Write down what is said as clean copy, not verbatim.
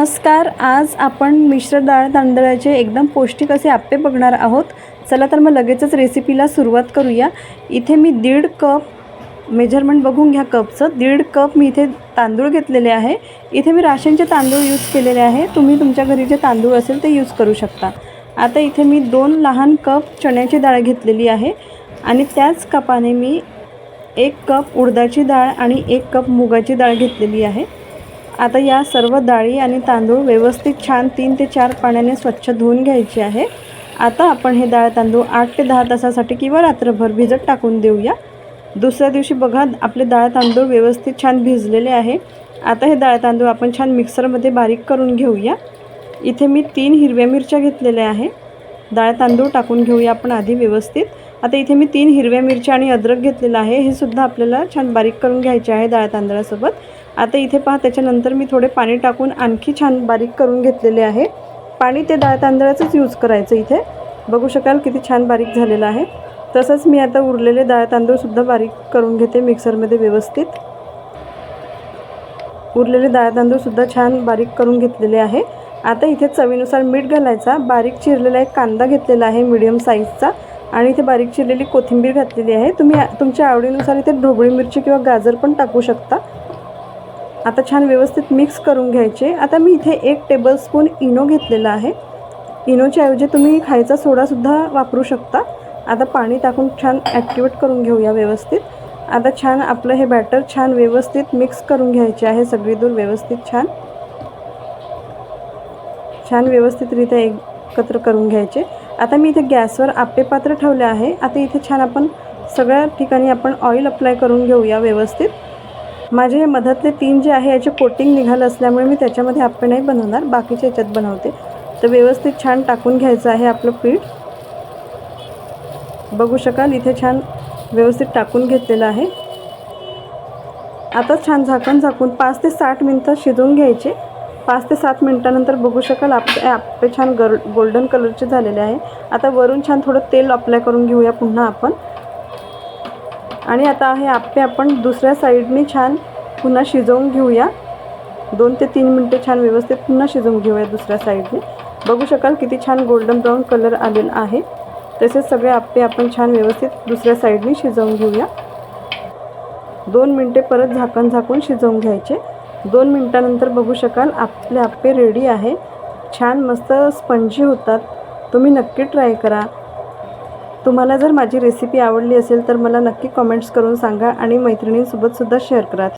नमस्कार. आज आपण मिश्र डाळ तांदळाचे एकदम पौष्टिक असे आप्पे बघणार आहोत. चला तर मग लगेचच रेसिपीला सुरुवात करूया. इथे मी 1.5 कप मेजरमेंट बघून घ्या कपचं. 1.5 कप मी इथे तांदूळ घेतलेले आहे. इथे मी राशनचे तांदूळ यूज केलेले आहे. तुम्ही तुमच्या घरी जे तांदूळ असेल ते यूज करू शकता. आता इथे मी 2 लहान कप चण्याची डाळ घेतलेली आहे आणि त्याच कपाने मी 1 कप उडदाची डाळ आणि 1 कप मुगाची डाळ घेतलेली आहे. आता या सर्व डाळी आणि तांदूळ व्यवस्थित छान 3 ते 4 पाण्याने स्वच्छ धुवून घ्यायचे आहे. आता आपण हे डाळ तांदूळ 8 ते 10 तासासाठी किंवा रात्रभर भिजत टाकून देऊया. दुसऱ्या दिवशी बघा आपले डाळ तांदूळ व्यवस्थित छान भिजलेले आहे. आता हे डाळ तांदूळ आपण छान मिक्सरमध्ये बारीक करून घेऊया. इथे मी 3 हिरव्या मिरच्या घेतलेल्या आहे. डाळ तांदूळ टाकून घेऊया आपण आधी व्यवस्थित. आता इथे मी 3 हिरव्या मिरच्या आणि अद्रक घेतलेला आहे. हे सुद्धा आपल्याला छान बारीक करून घ्यायचे आहे डाळ तांदळासोबत. आता इथे पहा त्याच्यानंतर मी थोडे पाणी टाकून आणखी छान बारीक करून घेतलेले आहे. पाणी ते डाळ तांदळाचंच यूज करायचं. इथे बघू शकाल किती छान बारीक झालेलं आहे. तसंच मी आता उरलेले डाळ तांदूळसुद्धा बारीक करून घेते मिक्सरमध्ये व्यवस्थित. उरलेले डाळ तांदूळसुद्धा छान बारीक करून घेतलेले आहे. आता इथे चवीनुसार मीठ घालायचा. बारीक चिरलेला एक कांदा घेतलेला आहे मीडियम साईजचा आणि इथे बारीक चिरलेली कोथिंबीर घातलेली आहे. तुम्ही तुमच्या आवडीनुसार इथे ढोबळी मिरची किंवा गाजर पण टाकू शकता. आता छान व्यवस्थित मिक्स करून घ्यायचे. आता मी इथे 1 टेबलस्पून इनो घेतलेला आहे. इनोच्या ऐवजी तुम्ही खायचा सोडासुद्धा वापरू शकता. आता पाणी टाकून छान ॲक्टिवेट करून घेऊया व्यवस्थित. आता छान आपलं हे बॅटर छान व्यवस्थित मिक्स करून घ्यायचे आहे. सगळी दूर व्यवस्थित छान व्यवस्थितरित्या एकत्र करून घ्यायचे. आता मी इथे गॅसवर आप्पे पात्र ठेवले आहे. आता इथे छान आपण सगळ्या ठिकाणी आपण ऑइल अप्लाय करून घेऊया व्यवस्थित. माझे हे मधातले 3 जे आहे याचे कोटिंग निघालं असल्यामुळे मी त्याच्यामध्ये आप्पे नाही बनवणार, बाकीच्या याच्यात बनवते. तर व्यवस्थित छान टाकून घ्यायचं आहे आपलं पीठ. बघू शकाल इथे छान व्यवस्थित टाकून घेतलेलं आहे. आता छान झाकण झाकून 5 ते 7 मिनटं शिजवून घ्यायचे. 5 ते 7 मिनटानंतर बघू शकाल आप्पे छान गोल्डन कलरचे झालेले आहे. आता वरून छान थोडं तेल अप्लाय करून घेऊया पुन्हा आपण. आणि आता हे आप्पे आपण दुसऱ्या साईडने छान पुन्हा शिजवून घेऊया. 2 ते 3 मिनटं छान व्यवस्थित पुन्हा शिजवून घेऊया दुसऱ्या साईडने. बघू शकाल किती छान गोल्डन ब्राऊन कलर आलेला आहे. तसेच सगळे आप्पे आपण छान व्यवस्थित दुसऱ्या साईडने शिजवून घेऊया. 2 मिनटे परत झाकण झाकून शिजवून घ्यायचे. 2 मिनटानंतर बघू शकाल आपले आप्पे रेडी आहे. छान मस्त स्पंजी होतात. तुम्ही नक्की ट्राय करा. तुम्हाला जर माझी रेसिपी आवडली असेल तर मला नक्की कमेंट्स करून सांगा आणि मैत्रिणींसोबतसुद्धा शेअर करा.